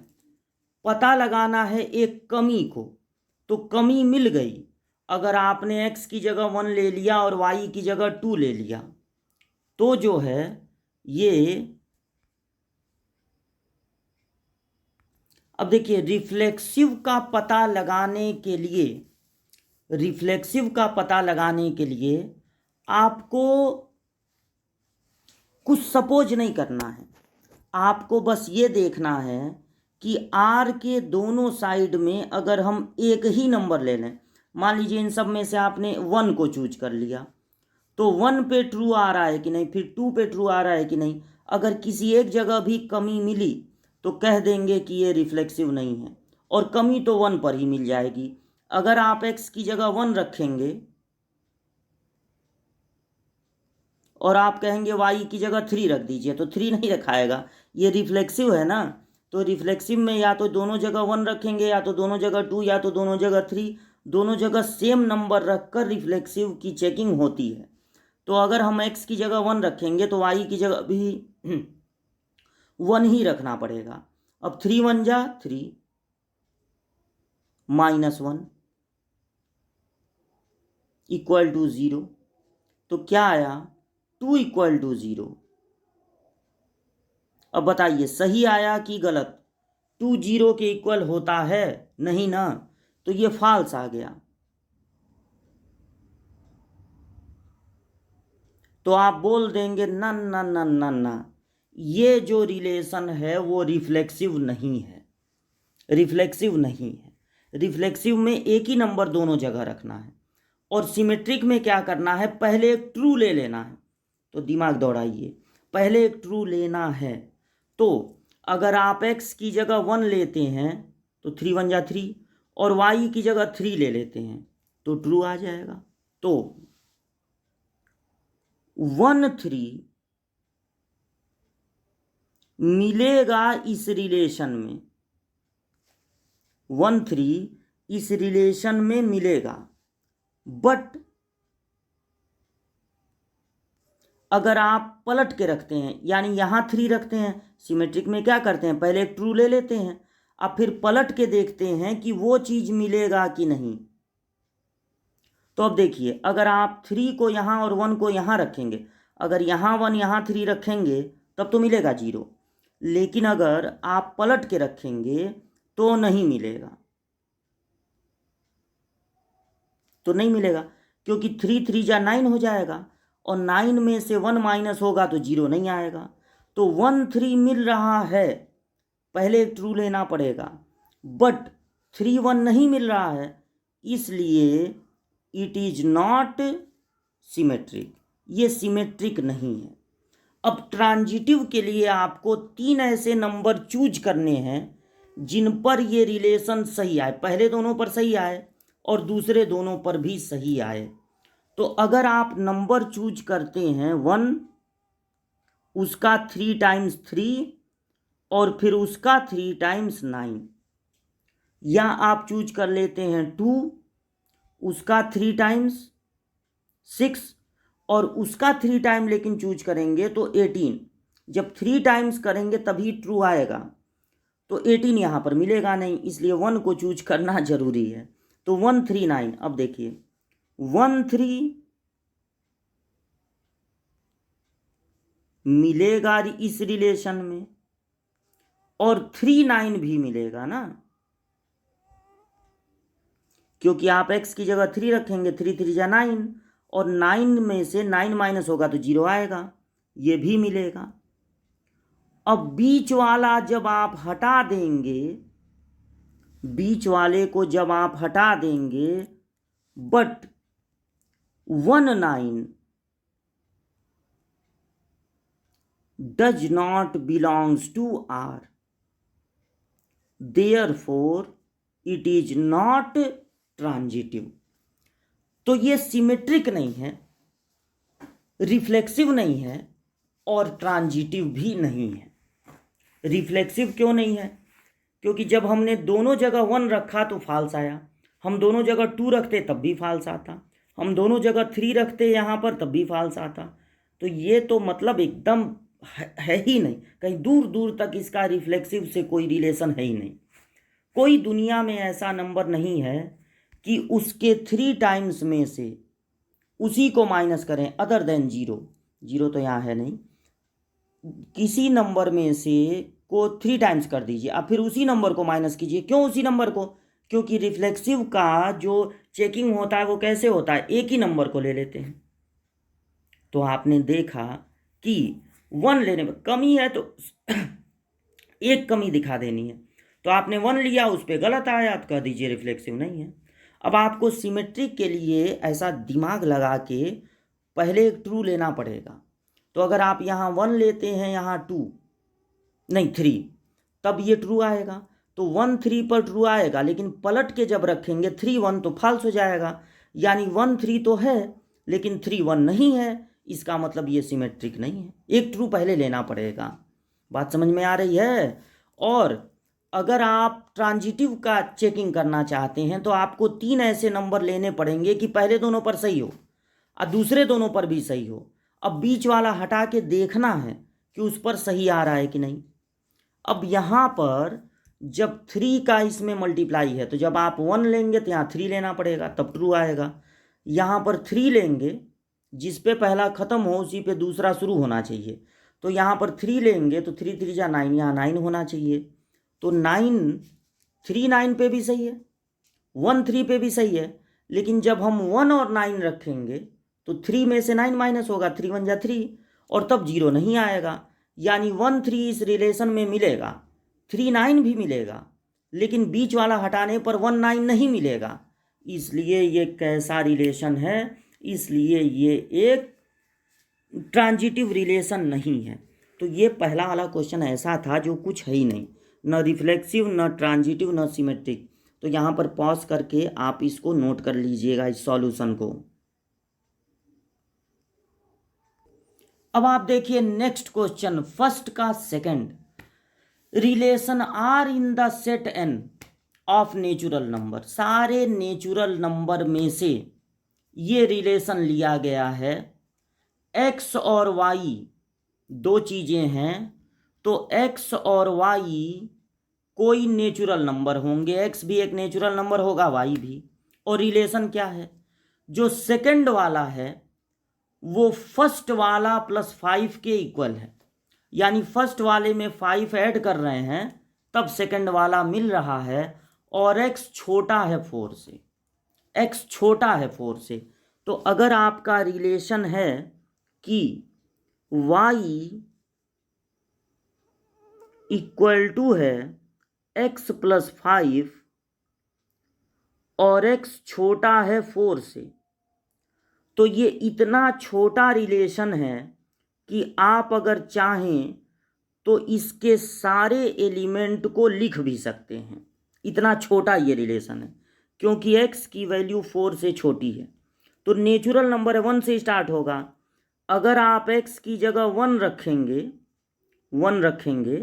पता लगाना है एक कमी को। तो कमी मिल गई। अगर आपने x की जगह 1 ले लिया और y की जगह 2 ले लिया तो जो है ये, अब देखिए, रिफ्लेक्सिव का पता लगाने के लिए, रिफ्लेक्सिव का पता लगाने के लिए आपको कुछ सपोज नहीं करना है। आपको बस ये देखना है कि आर के दोनों साइड में अगर हम एक ही नंबर ले लें, मान लीजिए इन सब में से आपने 1 को चूज कर लिया, तो 1 पे ट्रू आ रहा है कि नहीं, फिर 2 पे ट्रू आ रहा है कि नहीं। अगर किसी एक जगह भी कमी मिली तो कह देंगे कि ये रिफ्लेक्सिव नहीं है, और कमी तो 1 पर ही मिल जाएगी। अगर आप x की जगह 1 रखेंगे और आप कहेंगे y की जगह 3 रख दीजिए, तो 3 नहीं रखाएगा, ये रिफ्लेक्सिव है ना। तो रिफ्लेक्सिव में या तो दोनों जगह 1 रखेंगे, या तो दोनों जगह 2, या तो दोनों जगह 3। दोनों जगह सेम नंबर रखकर रिफ्लेक्सिव की चेकिंग होती है। तो अगर हम x की जगह 1 रखेंगे तो y की जगह भी 1 ही रखना पड़ेगा। अब 3 1 जा 3 माइनस 1 इक्वल टू 0। तो क्या आया? 2 इक्वल टू 0। अब बताइए सही आया कि गलत? 2 0 के इक्वल होता है? नहीं ना, तो ये फॉल्स आ गया। तो आप बोल देंगे ना ना ना ना ना, ये जो रिलेशन है वो रिफ्लेक्सिव नहीं है, रिफ्लेक्सिव नहीं है। रिफ्लेक्सिव में एक ही नंबर दोनों जगह रखना है, और सिमेट्रिक में क्या करना है, पहले एक ट्रू ले लेना है। तो दिमाग दौड़ाइए, पहले एक ट्रू लेना है। तो अगर आप x की जगह 1 लेते हैं तो 3 1 जा 3, और y की जगह 3 ले लेते हैं तो ट्रू आ जाएगा। तो 1 3 मिलेगा इस रिलेशन में, 1 3 इस रिलेशन में मिलेगा। बट अगर आप पलट के रखते हैं, यानी यहाँ 3 रखते हैं, सिमेट्रिक में क्या करते हैं, पहले एक ट्रू ले लेते हैं, अब फिर पलट के देखते हैं कि वो चीज़ मिलेगा कि नहीं। तो अब देखिए, अगर आप 3 को यहाँ और 1 को यहाँ रखेंगे, अगर यहाँ 1 यहाँ 3 रखेंगे तब तो मिलेगा 0, लेकिन अगर आप पलट के रखेंगे तो नहीं मिलेगा, तो नहीं मिलेगा, क्योंकि 3 3 जा 9 हो जाएगा, और 9 में से 1 माइनस होगा तो 0 नहीं आएगा। तो 1 3 मिल रहा है, पहले एक ट्रू लेना पड़ेगा, बट 3 1 नहीं मिल रहा है, इसलिए इट इज नॉट सिमेट्रिक, ये सिमेट्रिक नहीं है। अब ट्रांजिटिव के लिए आपको 3 ऐसे नंबर चूज करने हैं जिन पर ये रिलेशन सही आए, पहले दोनों पर सही आए और दूसरे दोनों पर भी सही आए। तो अगर आप नंबर चूज करते हैं 1, उसका 3 टाइम्स 3 और फिर उसका 3 टाइम्स 9, या आप चूज कर लेते हैं 2, उसका 3 टाइम्स 6 और उसका 3 टाइम लेकिन चूज करेंगे तो 18। जब 3 टाइम्स करेंगे तभी ट्रू आएगा, तो 18 यहाँ पर मिलेगा नहीं, इसलिए 1 को चूज करना जरूरी है। तो 139। अब देखिए 13 मिलेगा इस रिलेशन में और 39 भी मिलेगा ना, क्योंकि आप x की जगह 3 रखेंगे, 3 3 जा 9 और 9 में से 9 माइनस होगा तो 0 आएगा, ये भी मिलेगा। अब बीच वाला जब आप हटा देंगे, बीच वाले को जब आप हटा देंगे, but 19 does not belongs to R, therefore it is not transitive। तो ये सिमेट्रिक नहीं है, रिफ्लेक्सिव नहीं है और ट्रांजिटिव भी नहीं है। रिफ्लेक्सिव क्यों नहीं है? क्योंकि जब हमने दोनों जगह 1 रखा तो फॉल्स आया, हम दोनों जगह 2 रखते तब भी फॉल्स आता, हम दोनों जगह 3 रखते यहाँ पर तब भी फॉल्स आता। तो ये तो मतलब एकदम है ही नहीं, कहीं दूर दूर तक इसका रिफ्लेक्सिव से कोई रिलेशन है ही नहीं। कोई दुनिया में ऐसा नंबर नहीं है कि उसके 3 टाइम्स में से उसी को माइनस करें अदर देन 0। 0 तो यहाँ है नहीं, किसी नंबर में से को 3 टाइम्स कर दीजिए, अब फिर उसी नंबर को माइनस कीजिए। क्यों उसी नंबर को? क्योंकि रिफ्लेक्सिव का जो चेकिंग होता है वो कैसे होता है, एक ही नंबर को ले लेते हैं। तो आपने देखा कि 1 लेने में कमी है तो एक कमी दिखा देनी है, तो आपने 1 लिया, उस पर गलत आया तो कह दीजिए रिफ्लेक्सिव नहीं है। अब आपको सिमेट्रिक के लिए ऐसा दिमाग लगा के पहले एक ट्रू लेना पड़ेगा। तो अगर आप यहाँ 1 लेते हैं, यहाँ 2 नहीं 3, तब ये ट्रू आएगा। तो 1 3 पर ट्रू आएगा, लेकिन पलट के जब रखेंगे 3 1 तो फॉल्स हो जाएगा। यानी 1 3 तो है लेकिन 3 1 नहीं है, इसका मतलब ये सिमेट्रिक नहीं है। एक ट्रू पहले लेना पड़ेगा। बात समझ में आ रही है? और अगर आप ट्रांजिटिव का चेकिंग करना चाहते हैं तो आपको 3 ऐसे नंबर लेने पड़ेंगे कि पहले दोनों पर सही हो और दूसरे दोनों पर भी सही हो। अब बीच वाला हटा के देखना है कि उस पर सही आ रहा है कि नहीं। अब यहाँ पर जब 3 का इसमें मल्टीप्लाई है तो जब आप 1 लेंगे तो यहाँ 3 लेना पड़ेगा, तब ट्रू आएगा। यहाँ पर 3 लेंगे, जिस पे पहला ख़त्म हो उसी पे दूसरा शुरू होना चाहिए। तो यहाँ पर 3 लेंगे तो 3 3 जा 9, यहाँ 9 होना चाहिए। तो 9 3 9 पे भी सही है, 1 3 पे भी सही है, लेकिन जब हम 1 और 9 रखेंगे तो 3 में से 9 माइनस होगा, 3 1 जा 3 और तब 0 नहीं आएगा। यानी 1 3 इस रिलेशन में मिलेगा, 3 9 भी मिलेगा, लेकिन बीच वाला हटाने पर 1 9 नहीं मिलेगा। इसलिए ये कैसा रिलेशन है? इसलिए ये एक ट्रांजिटिव रिलेशन नहीं है। तो ये पहला वाला क्वेश्चन ऐसा था जो कुछ है ही नहीं, न रिफ्लेक्सिव, न ट्रांजिटिव, न सिमेट्रिक। तो यहाँ पर पॉज करके आप इसको नोट कर लीजिएगा, इस सॉल्यूशन को। अब आप देखिए नेक्स्ट क्वेश्चन, फर्स्ट का second. Relation R in the set N of natural number. सारे नेचुरल नंबर में से ये रिलेशन लिया गया है। एक्स और वाई दो चीज़ें हैं, तो एक्स और वाई कोई नेचुरल नंबर होंगे, एक्स भी एक नेचुरल नंबर होगा, वाई भी। और रिलेशन क्या है? जो सेकंड वाला है वो फर्स्ट वाला प्लस 5 के इक्वल है। यानी फर्स्ट वाले में 5 ऐड कर रहे हैं तब सेकंड वाला मिल रहा है, और x छोटा है 4 से, x छोटा है 4 से। तो अगर आपका रिलेशन है कि y इक्वल टू है x प्लस 5 और x छोटा है 4 से, तो ये इतना छोटा रिलेशन है कि आप अगर चाहें तो इसके सारे एलिमेंट को लिख भी सकते हैं। इतना छोटा ये रिलेशन है, क्योंकि x की वैल्यू 4 से छोटी है। तो नेचुरल नंबर 1 से स्टार्ट होगा। अगर आप x की जगह 1 रखेंगे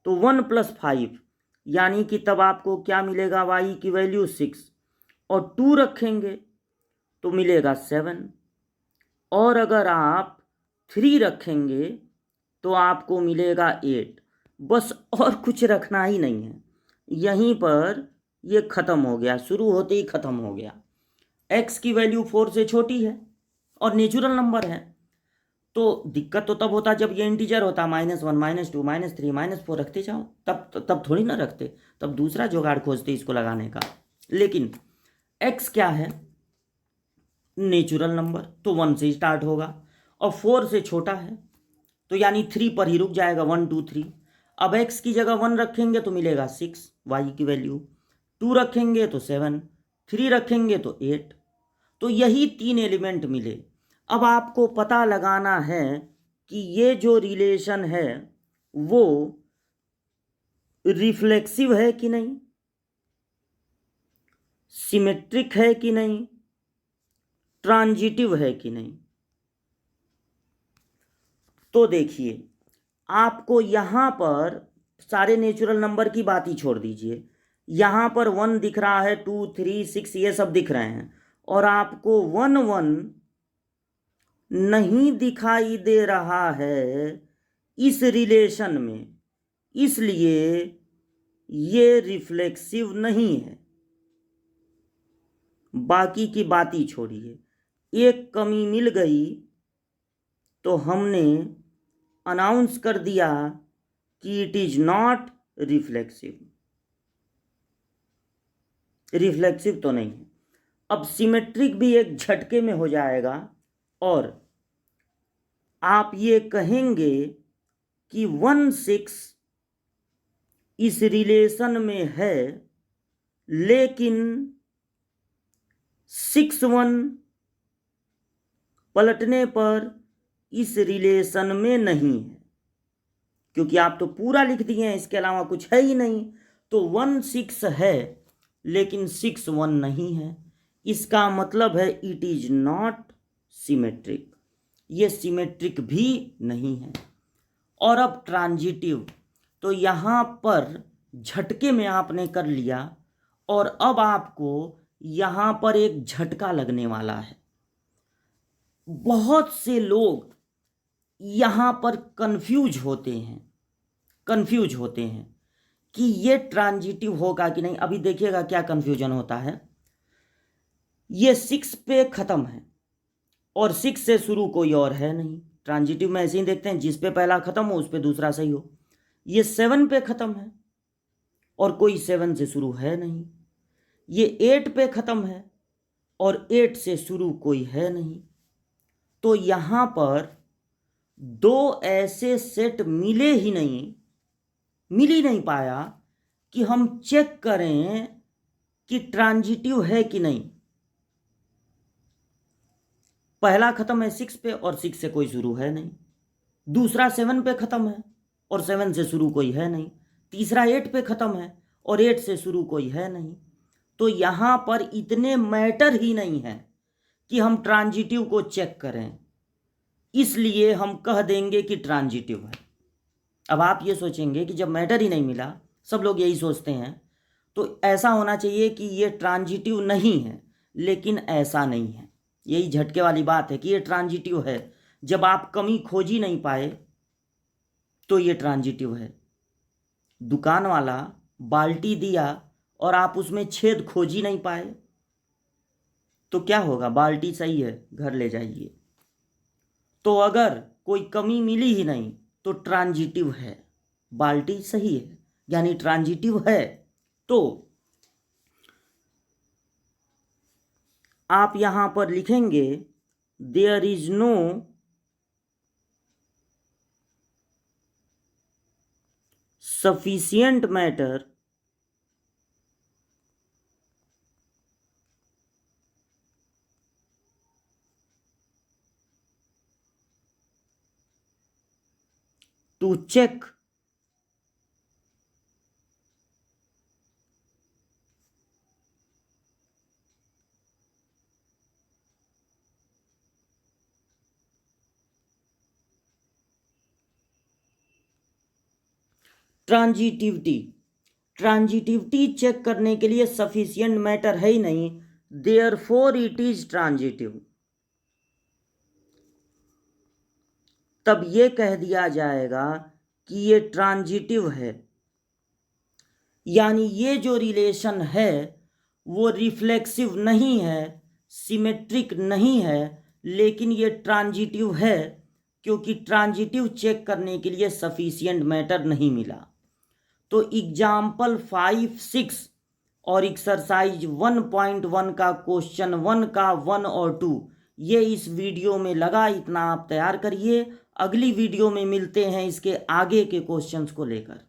तो 1 प्लस 5, यानी कि तब आपको क्या मिलेगा, y की वैल्यू 6। और 2 रखेंगे तो मिलेगा 7, और अगर आप 3 रखेंगे तो आपको मिलेगा 8। बस और कुछ रखना ही नहीं है, यहीं पर ये ख़त्म हो गया, शुरू होते ही ख़त्म हो गया। x की वैल्यू 4 से छोटी है और नेचुरल नंबर है, तो दिक्कत तो तब होता जब ये इंटीजर होता, -1 -2 -3 -4 रखते जाओ, तब थोड़ी ना रखते, तब दूसरा जुगाड़ खोजते इसको लगाने का। लेकिन x क्या है, नेचुरल नंबर, तो 1 से स्टार्ट होगा और 4 से छोटा है, तो यानी 3 पर ही रुक जाएगा, 1 2 3। अब x की जगह 1 रखेंगे तो मिलेगा 6 y की वैल्यू, 2 रखेंगे तो 7, 3 रखेंगे तो 8। तो यही 3 एलिमेंट मिले। अब आपको पता लगाना है कि ये जो रिलेशन है वो रिफ्लेक्सिव है कि नहीं, सिमेट्रिक है कि नहीं, ट्रांजिटिव है कि नहीं। तो देखिए, आपको यहाँ पर सारे नेचुरल नंबर की बात ही छोड़ दीजिए, यहाँ पर 1 दिख रहा है, 2 3 6 ये सब दिख रहे हैं, और आपको 1 1 नहीं दिखाई दे रहा है इस रिलेशन में, इसलिए ये रिफ्लेक्सिव नहीं है। बाकी की बात ही छोड़िए, एक कमी मिल गई तो हमने अनाउंस कर दिया कि it is not reflexive. Reflexive तो नहीं है। अब सिमेट्रिक भी एक झटके में हो जाएगा और आप ये कहेंगे कि 1 6 इस रिलेशन में है, लेकिन 6 1 पलटने पर इस रिलेशन में नहीं है, क्योंकि आप तो पूरा लिख दिए हैं, इसके अलावा कुछ है ही नहीं। तो 1 6 है लेकिन 6 1 नहीं है, इसका मतलब है इट इज नॉट सिमेट्रिक, ये सिमेट्रिक भी नहीं है। और अब ट्रांजिटिव, तो यहाँ पर झटके में आपने कर लिया, और अब आपको यहाँ पर एक झटका लगने वाला है। बहुत से लोग यहाँ पर कंफ्यूज होते हैं कि ये ट्रांजिटिव होगा कि नहीं। अभी देखिएगा क्या कंफ्यूजन होता है। ये 6 पे ख़त्म है और 6 से शुरू कोई और है नहीं। ट्रांजिटिव में ऐसे ही देखते हैं, जिस पे पहला ख़त्म हो उस पे दूसरा सही हो। ये 7 पे ख़त्म है और कोई 7 से शुरू है नहीं। ये 8 पे ख़त्म है और 8 से शुरू कोई है नहीं। तो यहाँ पर दो ऐसे सेट मिल ही नहीं पाया कि हम चेक करें कि ट्रांजिटिव है कि नहीं। पहला ख़त्म है 6 पे और 6 से कोई शुरू है नहीं। दूसरा 7 पे ख़त्म है और 7 से शुरू कोई है नहीं। तीसरा 8 पे ख़त्म है और 8 से शुरू कोई है नहीं। तो यहाँ पर इतने मैटर ही नहीं है कि हम ट्रांजिटिव को चेक करें, इसलिए हम कह देंगे कि ट्रांजिटिव है। अब आप ये सोचेंगे कि जब मैटर ही नहीं मिला, सब लोग यही सोचते हैं, तो ऐसा होना चाहिए कि ये ट्रांजिटिव नहीं है, लेकिन ऐसा नहीं है। यही झटके वाली बात है कि ये ट्रांजिटिव है। जब आप कमी खोज ही नहीं पाए तो ये ट्रांजिटिव है। दुकान वाला बाल्टी दिया और आप उसमें छेद खोज ही नहीं पाए तो क्या होगा, बाल्टी सही है, घर ले जाइए। तो अगर कोई कमी मिली ही नहीं तो ट्रांजिटिव है, बाल्टी सही है यानी ट्रांजिटिव है। तो आप यहां पर लिखेंगे there is no sufficient matter to check transitivity. Transitivity check करने के लिए सफिशिएंट मैटर है ही नहीं, देयरफॉर इट इज ट्रांजिटिव, तब ये कह दिया जाएगा कि ये ट्रांजिटिव है। यानी ये जो रिलेशन है वो रिफ्लेक्सिव नहीं है, सिमेट्रिक नहीं है, लेकिन ये ट्रांजिटिव है, क्योंकि ट्रांजिटिव चेक करने के लिए सफिशिएंट मैटर नहीं मिला। तो एग्जाम्पल 5, 6 और एक्सरसाइज 1.1 का क्वेश्चन 1 का 1 और 2 ये इस वीडियो में लगा, इतना आप तैयार करिए। अगली वीडियो में मिलते हैं इसके आगे के क्वेश्चंस को लेकर।